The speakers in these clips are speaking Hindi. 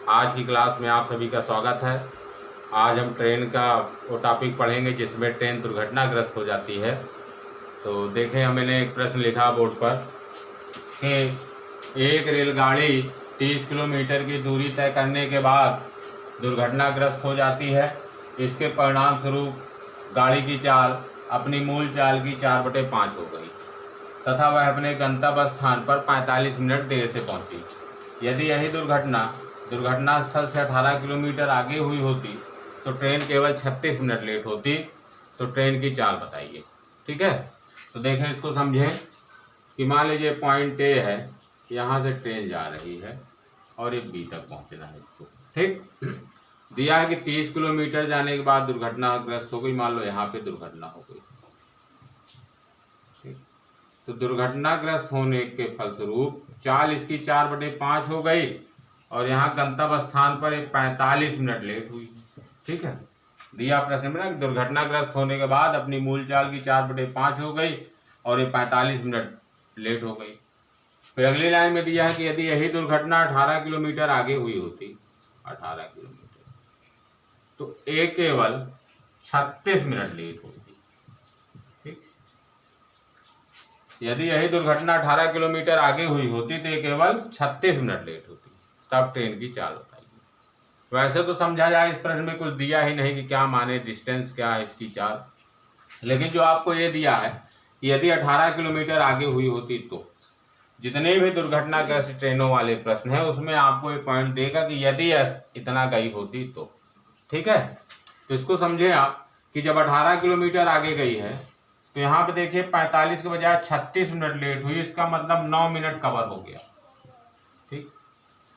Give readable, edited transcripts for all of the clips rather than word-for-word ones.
आज की क्लास में आप सभी का स्वागत है। आज हम ट्रेन का वो टॉपिक पढ़ेंगे जिसमें ट्रेन दुर्घटनाग्रस्त हो जाती है। तो देखें, मैंने एक प्रश्न लिखा बोर्ड पर कि एक रेलगाड़ी 30 किलोमीटर की दूरी तय करने के बाद दुर्घटनाग्रस्त हो जाती है। इसके परिणाम स्वरूप गाड़ी की चाल अपनी मूल चाल की 4/5 हो गई तथा वह अपने गंतव्य स्थान पर 45 मिनट देर से पहुंची। यदि यही दुर्घटना स्थल से 18 किलोमीटर आगे हुई होती तो ट्रेन केवल 36 मिनट लेट होती। तो ट्रेन की चाल बताइए। ठीक है, तो देखें, इसको समझें कि मान लीजिए पॉइंट ए है, यहाँ से ट्रेन जा रही है और ये बी तक पहुँचना है इसको। ठीक, दिया है कि 30 किलोमीटर जाने के बाद दुर्घटनाग्रस्त हो गई। मान लो यहाँ पे दुर्घटना हो गई। ठीक, तो दुर्घटनाग्रस्त होने के फलस्वरूप चाल इसकी 4/5 हो गई और यहाँ गंतव्य स्थान पर 45 मिनट लेट हुई। ठीक है, दिया प्रश्न में ना, दुर्घटनाग्रस्त होने के बाद अपनी मूल चाल की 4/5 हो गई और ये 45 मिनट लेट हो गई। फिर अगली लाइन में दिया है कि यदि यही दुर्घटना 18 किलोमीटर आगे हुई होती, 18 किलोमीटर, तो ये केवल 36 मिनट लेट होती। ठीक, यदि यही दुर्घटना 18 किलोमीटर आगे हुई होती तो ये केवल 36 मिनट लेट होती। तब ट्रेन की चाल बताइए। वैसे तो समझा जाए, इस प्रश्न में कुछ दिया ही नहीं कि क्या माने, डिस्टेंस क्या है इसकी चाल, लेकिन जो आपको ये दिया है कि यदि 18 किलोमीटर आगे हुई होती तो जितने भी दुर्घटनाग्रस्त ट्रेनों वाले प्रश्न है उसमें आपको एक पॉइंट देगा कि यदि इतना गई होती तो। ठीक है, तो इसको समझे आप कि जब 18 किलोमीटर आगे गई है तो यहाँ पे देखिए 45 के बजाय 36 मिनट लेट हुई। इसका मतलब 9 मिनट कवर हो गया। ठीक,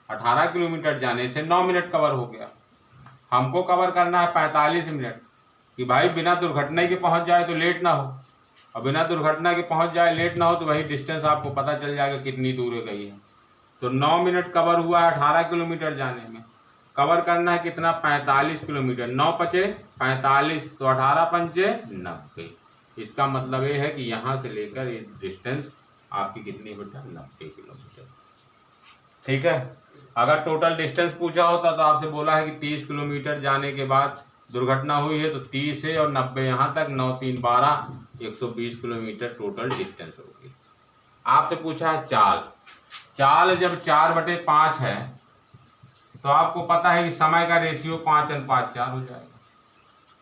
18 किलोमीटर जाने से 9 मिनट कवर हो गया। हमको कवर करना है 45 मिनट कि भाई बिना दुर्घटना के पहुंच जाए तो लेट ना हो, और बिना दुर्घटना के पहुंच जाए लेट ना हो, तो वही डिस्टेंस आपको पता चल जाएगा कितनी दूर गई है। तो 9 मिनट कवर हुआ है 18 किलोमीटर जाने में। कवर करना है कितना, 45 किलोमीटर। 9 पचे 45, तो 18 पंचे 90। इसका मतलब ये है कि यहाँ से लेकर ये डिस्टेंस आपकी कितनी बेटा, 90 किलोमीटर। ठीक है, अगर टोटल डिस्टेंस पूछा होता तो आपसे बोला है कि 30 किलोमीटर जाने के बाद दुर्घटना हुई है, तो 30 है और 90 यहाँ तक, 9 3 12, 120 किलोमीटर टोटल डिस्टेंस होगी। आपसे पूछा है चाल जब 4/5 है तो आपको पता है कि समय का रेशियो 5:4 हो जाएगा।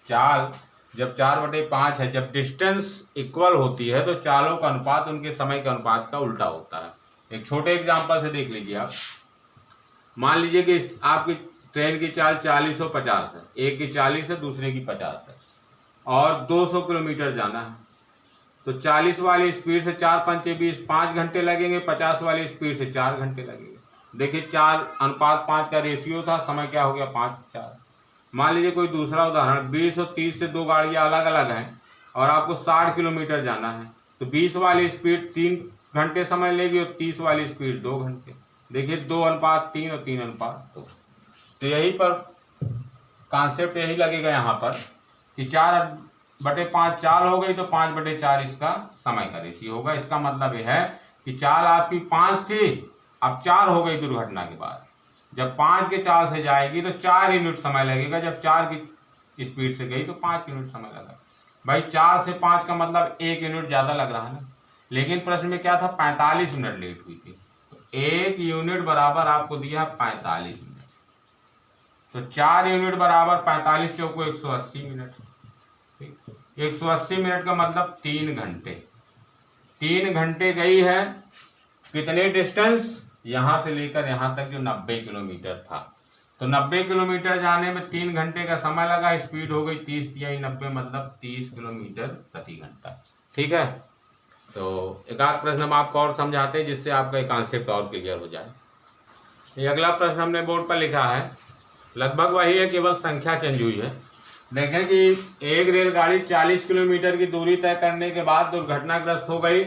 चाल जब 4/5 है, जब डिस्टेंस इक्वल होती है तो चालों का अनुपात उनके समय के अनुपात का उल्टा होता है। एक छोटे एग्जांपल से देख लीजिए आप। मान लीजिए कि आपकी ट्रेन की चाल 40 और 50 है, एक की 40 है दूसरे की 50 है और 200 किलोमीटर जाना है, तो 40 वाली स्पीड से 4 पंचे 20, 5 घंटे लगेंगे। 50 वाली स्पीड से 4 घंटे लगेंगे। देखिए 4:5 का रेशियो था, समय क्या हो गया, 5:4। मान लीजिए कोई दूसरा उदाहरण, 20 और 30 से दो गाड़ियाँ अलग अलग हैं और आपको 60 किलोमीटर जाना है, तो 20 वाली स्पीड 3 घंटे समय लेगी और 30 वाली स्पीड 2 घंटे। देखिए 2:3 और 3:2। तो यही पर कॉन्सेप्ट यही लगेगा यहाँ पर कि 4/5 चाल हो गई तो 5/4 इसका समय का रेशियो होगा। इसका मतलब यह है कि चाल आपकी 5 थी, अब 4 हो गई दुर्घटना के बाद। जब 5 के चाल से जाएगी तो 4 यूनिट समय लगेगा, जब 4 की स्पीड से गई तो 5 यूनिट समय लगा। भाई 4 से 5 का मतलब 1 यूनिट ज़्यादा लग रहा है ना, लेकिन प्रश्न में क्या था, 45 मिनट लेट हुई थी। तो 1 यूनिट बराबर आपको दिया 45 मिनट, तो 4 यूनिट बराबर 45 चौको 180 मिनट। 180 मिनट का मतलब 3 घंटे। 3 घंटे गई है, कितने डिस्टेंस, यहाँ से लेकर यहाँ तक जो 90 किलोमीटर था। तो 90 किलोमीटर जाने में 3 घंटे का समय लगा। स्पीड हो गई 30 तिहाई 90, मतलब 30 किलोमीटर प्रति घंटा। ठीक है, तो एक आध प्रश्न हम आपको और समझाते हैं जिससे आपका एक कॉन्सेप्ट और क्लियर हो जाए। ये अगला प्रश्न हमने बोर्ड पर लिखा है, लगभग वही है, केवल संख्या चेंज हुई है। देखें कि एक रेलगाड़ी 40 किलोमीटर की दूरी तय करने के बाद दुर्घटनाग्रस्त हो गई।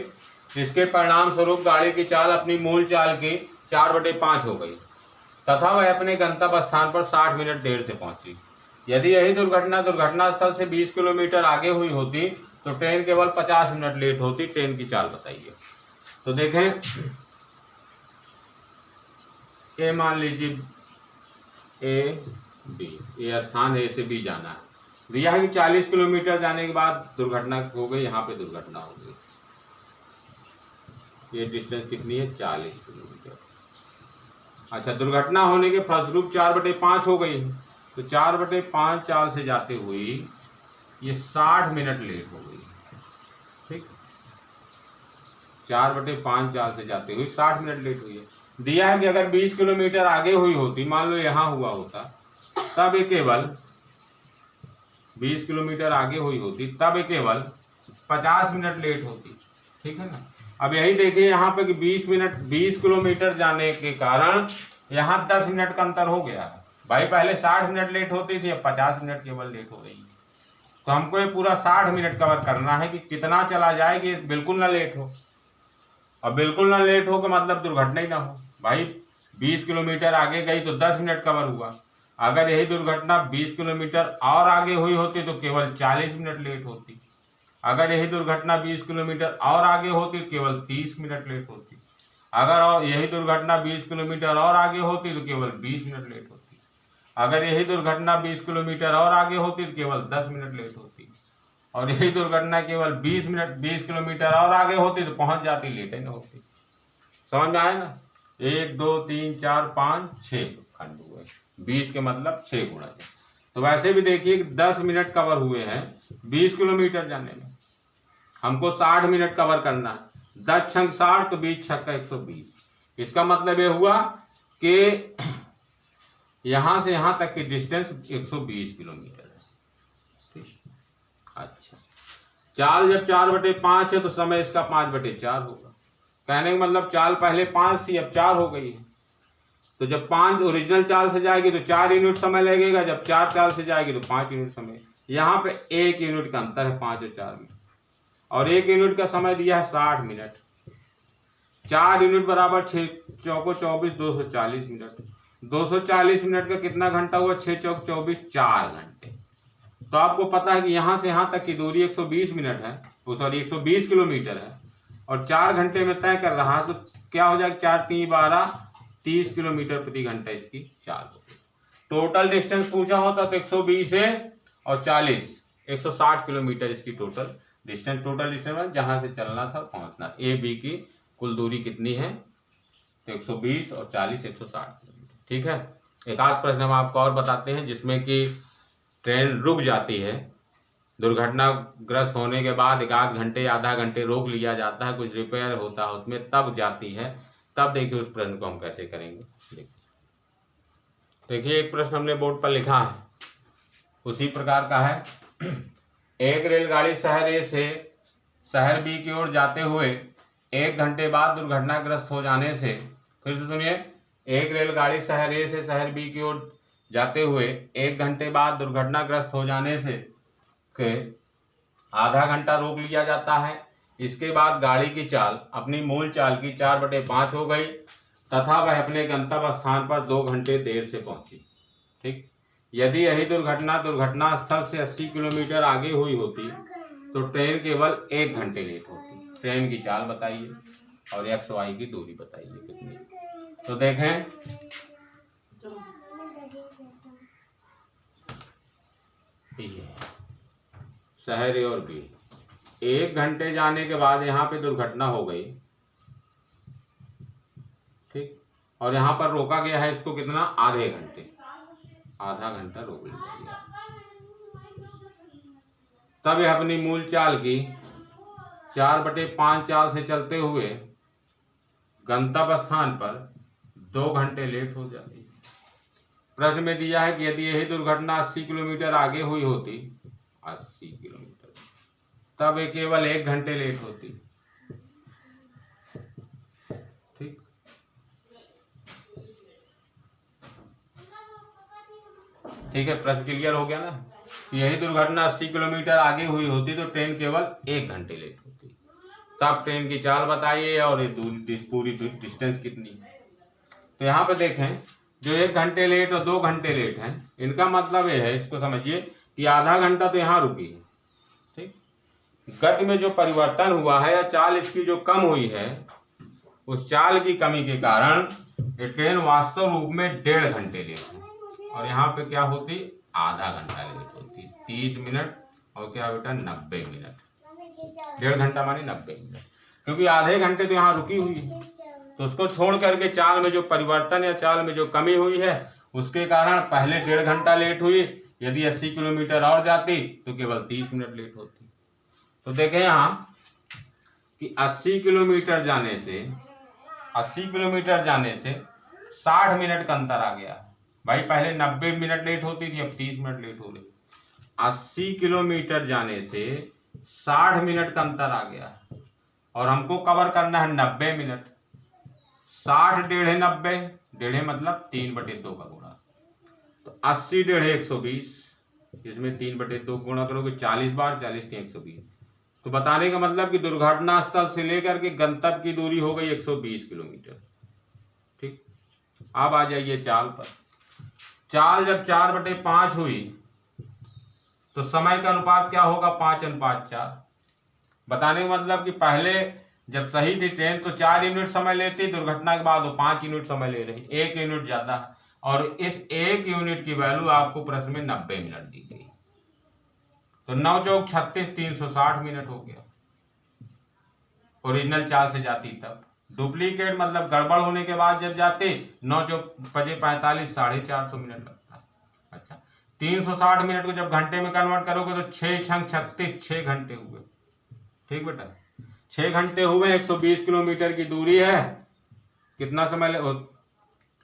इसके परिणाम स्वरूप गाड़ी की चाल अपनी मूल चाल की 4/5 हो गई तथा वह अपने गंतव्य स्थान पर 60 मिनट देर से पहुंची। यदि यही दुर्घटना स्थल से 20 किलोमीटर आगे हुई होती तो ट्रेन केवल 50 मिनट लेट होती। ट्रेन की चाल बताइए। तो देखें, ये मान लीजिए ए बी, ये स्थान ए से बी जाना है। दिया है कि 40 किलोमीटर जाने के बाद दुर्घटना हो गई, यहाँ पे दुर्घटना हो गई। ये डिस्टेंस कितनी है? 40 किलोमीटर। अच्छा, दुर्घटना होने के फलस्वरूप 4/5 हो गई, तो 4/5 चाल से जाते हुए ये 60 मिनट लेट हो गई। ठीक, 4/5 चाल से जाते हुए 60 मिनट लेट हुई है। दिया है कि अगर 20 किलोमीटर आगे हुई होती, मान लो यहाँ हुआ होता, तब ये केवल 20 किलोमीटर आगे हुई होती, तब ये केवल 50 मिनट लेट होती। ठीक है ना। अब यही देखिए यहाँ पे कि 20 किलोमीटर जाने के कारण यहाँ 10 मिनट का अंतर हो गया है। भाई पहले 60 मिनट लेट होती थी, अब 50 मिनट केवल लेट हो रही है। तो हमको ये पूरा 60 मिनट कवर करना है कि कितना चला जाए कि बिल्कुल ना लेट हो। अब बिल्कुल ना लेट हो का मतलब दुर्घटना ही ना हो। भाई 20 किलोमीटर आगे गई तो 10 मिनट कवर हुआ। अगर यही दुर्घटना 20 किलोमीटर और आगे हुई होती तो केवल 40 मिनट लेट होती। अगर यही दुर्घटना 20 किलोमीटर और आगे होती तो केवल 30 मिनट लेट होती। अगर और यही दुर्घटना 20 किलोमीटर और आगे होती तो केवल 20 मिनट लेट होती। अगर यही दुर्घटना 20 किलोमीटर और आगे होती तो केवल 10 मिनट लेट होती। और यही दुर्घटना केवल 20 किलोमीटर और आगे होती तो पहुंच जाती, लेट ही ना होती। समझ में आया ना? 1 2 3 4 5 6 खंड हुए, 20 के मतलब 6 गुणा 6। तो वैसे भी देखिए 10 मिनट कवर हुए हैं 20 किलोमीटर जाने में। हमको 60 मिनट कवर करना है। 10 छंग 60 तो 20 छक्का 120। इसका मतलब ये हुआ कि यहाँ से यहाँ तक की डिस्टेंस 120 किलोमीटर है। ठीक, अच्छा, चाल जब 4/5 है तो समय इसका 5/4 होगा। कहने का मतलब चाल पहले 5 थी, अब 4 हो गई है। तो जब 5 ओरिजिनल चाल से जाएगी तो 4 यूनिट समय लगेगा, जब 4 चाल से जाएगी तो 5 यूनिट समय। यहाँ पे 1 यूनिट का अंतर है 5 और 4 में, और 1 यूनिट का समय दिया है 60 मिनट। 4 यूनिट बराबर 6 चौको 24, 240 मिनट। 240 मिनट का कितना घंटा हुआ? 6 चौक 24, 4 घंटे। तो आपको पता है कि यहाँ से यहाँ तक की दूरी 120 मिनट है, वो सॉरी 120 किलोमीटर है, और 4 घंटे में तय कर रहा है। तो क्या हो जाएगा? 4 3 12, 30 किलोमीटर प्रति घंटा इसकी चाल होगी। टोटल डिस्टेंस पूछा होता तो 120 है और 40, 160 किलोमीटर इसकी टोटल डिस्टेंस जहाँ से चलना था पहुँचना। ए बी की कुल दूरी कितनी है? 120 और 40, 160 किलोमीटर। ठीक है। एक आध प्रश्न हम आपको और बताते हैं जिसमें कि ट्रेन रुक जाती है, दुर्घटनाग्रस्त होने के बाद 1 आध घंटे आधा घंटे रोक लिया जाता है, कुछ रिपेयर होता है उसमें, तब जाती है। तब देखिए उस प्रश्न को हम कैसे करेंगे। देखिए एक प्रश्न हमने बोर्ड पर लिखा है, उसी प्रकार का है। एक रेलगाड़ी शहर ए से शहर बी की ओर जाते हुए 1 घंटे बाद दुर्घटनाग्रस्त हो जाने से, फिर से सुनिए, एक रेलगाड़ी शहर ए से शहर बी की ओर जाते हुए 1 घंटे बाद दुर्घटनाग्रस्त हो जाने से आधा घंटा रोक लिया जाता है। इसके बाद गाड़ी की चाल अपनी मूल चाल की 4/5 हो गई तथा वह अपने गंतव्य स्थान पर 2 घंटे देर से पहुंची। ठीक, यदि यही दुर्घटना स्थल से 80 किलोमीटर आगे हुई होती तो ट्रेन केवल 1 घंटे लेट होती। ट्रेन की चाल बताइए और एक्स वाई की दूरी बताइए कितनी। तो देखें, ये शहर ए और बी, 1 घंटे जाने के बाद यहाँ पे दुर्घटना हो गई। ठीक, और यहाँ पर रोका गया है इसको कितना? आधे घंटे, आधा घंटा रोक लिया गया। तब यह अपनी मूल चाल की 4/5 चाल से चलते हुए गंतव्य स्थान पर 2 घंटे लेट हो जाती। प्रश्न में दिया है कि यदि यही दुर्घटना 80 किलोमीटर आगे हुई होती, 80 किलोमीटर, तब ये केवल 1 घंटे लेट होती। ठीक, ठीक है, प्रश्न क्लियर हो गया ना? यही दुर्घटना 80 किलोमीटर आगे हुई होती तो ट्रेन केवल 1 घंटे लेट होती। तब ट्रेन की चाल बताइए और ये दूरी, पूरी डिस्टेंस कितनी है। तो यहाँ पे देखें, जो 1 घंटे लेट और 2 घंटे लेट हैं, इनका मतलब ये है, इसको समझिए कि आधा घंटा तो यहाँ रुकी है। ठीक, गति में जो परिवर्तन हुआ है या चाल इसकी जो कम हुई है, उस चाल की कमी के कारण ये ट्रेन वास्तव रूप में 1.5 घंटे लेट है और यहाँ पे क्या होती, आधा घंटा लेट होती, 30 मिनट और क्या बेटा 90 मिनट, 1.5 घंटा मानी 90 मिनट, क्योंकि आधे घंटे तो यहाँ रुकी हुई है। तो उसको छोड़ करके चाल में जो परिवर्तन या चाल में जो कमी हुई है उसके कारण पहले 1.5 घंटा लेट हुई। यदि 80 किलोमीटर और जाती तो केवल 30 मिनट लेट होती। तो देखें यहाँ कि 80 किलोमीटर जाने से 60 मिनट का अंतर आ गया। भाई पहले 90 मिनट लेट होती थी, अब 30 मिनट लेट हो रही। 80 किलोमीटर जाने से 60 मिनट का अंतर आ गया और हमको कवर करना है 90 मिनट। 60 डेढ़े 90, डेढ़े मतलब 3/2 का गुणा, तो 80 डेढ़े 120, इसमें 3/2 गुणा करोगे 40 बार, 40 3 120। तो बताने का मतलब कि दुर्घटना स्थल से लेकर के गंतव्य की दूरी हो गई 120 किलोमीटर। ठीक, अब आ जाइए चाल पर। चाल जब 4/5 हुई तो समय का अनुपात क्या होगा, 5:4। बताने का मतलब कि पहले जब सही थी ट्रेन तो 4 यूनिट समय लेती, दुर्घटना के बाद वो 5 यूनिट समय ले रही, 1 यूनिट ज्यादा है। और इस 1 यूनिट की वैल्यू आपको प्रश्न में 90 मिनट दी गई। तो 9 चौक 36, 360 मिनट हो गया। ओरिजिनल चाल से जाती तब, डुप्लीकेट मतलब गड़बड़ होने के बाद जब जाते 9 चौक 45, 450 मिनट लगता। अच्छा, 360 मिनट को जब घंटे में कन्वर्ट करोगे तो 6 छंग 36, 6 घंटे हुए। ठीक बेटा, 6 घंटे हुए, 120 किलोमीटर की दूरी है, कितना समय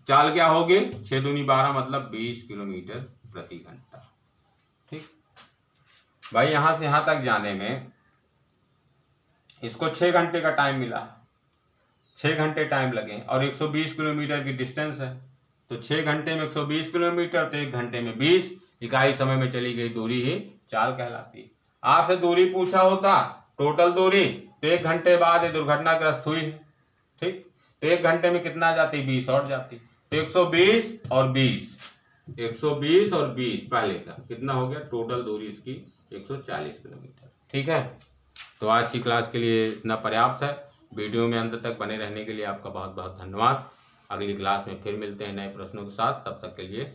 चाल क्या होगी, 6 दूनी 12 मतलब 20 किलोमीटर प्रति घंटा। ठीक भाई, यहां से यहां तक जाने में इसको 6 घंटे का टाइम मिला, 6 घंटे टाइम लगे और 120 किलोमीटर की डिस्टेंस है। तो 6 घंटे में 120 किलोमीटर तो 1 घंटे में 20 इकाई समय में चली गई दूरी ही चाल कहलाती है। आपसे दूरी पूछा होता, टोटल दूरी, तो 1 घंटे बाद ये दुर्घटनाग्रस्त हुई है। ठीक, तो 1 घंटे में कितना जाती, 20 और जाती। तो 120 और 20, 120 और 20 पहले का कितना हो गया, टोटल दूरी इसकी 140 किलोमीटर। ठीक है, तो आज की क्लास के लिए इतना पर्याप्त है। वीडियो में अंत तक बने रहने के लिए आपका बहुत बहुत धन्यवाद। अगली क्लास में फिर मिलते हैं नए प्रश्नों के साथ, तब तक के लिए